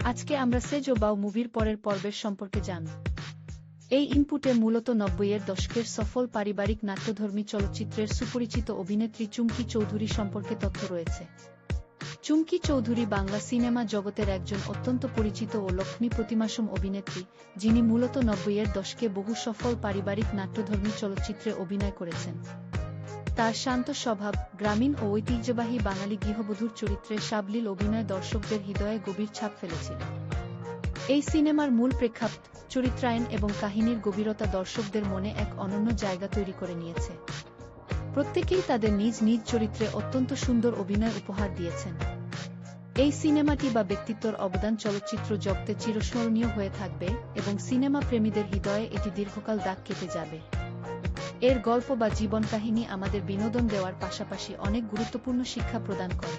আজকে আমরা সেজো বাও মুভির পরের পর্বের সম্পর্কে জানব। এই ইনপুটে মূলত ৯০-এর দশকের সফল পারিবারিক নাট্যধর্মী চলচ্চিত্রের সুপরিচিত অভিনেত্রী চুমকি চৌধুরী সম্পর্কে তথ্য রয়েছে। চুমকি চৌধুরী বাংলা সিনেমা জগতের একজন অত্যন্ত পরিচিত ও লক্ষ্মী প্রতিমাসম অভিনেত্রী, যিনি মূলত ৯০-এর দশকে বহু সফল পারিবারিক নাট্যধর্মী চলচ্চিত্রে অভিনয় করেছেন। তার শান্ত স্বভাব, গ্রামীণ ও ঐতিহ্যবাহী বাঙালি গৃহবধূর চরিত্রে সাবলীল অভিনয় দর্শকদের হৃদয়ে গভীর ছাপ ফেলেছিল। এই সিনেমার মূল প্রেক্ষাপট, চরিত্রায়ন এবং কাহিনীর গভীরতা দর্শকদের মনে এক অনন্য জায়গা তৈরি করে নিয়েছে। প্রত্যেকেই তাদের নিজ নিজ চরিত্রে অত্যন্ত সুন্দর অভিনয় উপহার দিয়েছেন। এই সিনেমাটি বা ব্যক্তিত্বর অবদান চলচ্চিত্র জগতে চিরস্মরণীয় হয়ে থাকবে এবং সিনেমা প্রেমীদের হৃদয়ে এটি দীর্ঘকাল দাগ কেটে যাবে। এর গল্প বা জীবন কাহিনী আমাদের বিনোদন দেওয়ার পাশাপাশি অনেক গুরুত্বপূর্ণ শিক্ষা প্রদান করে।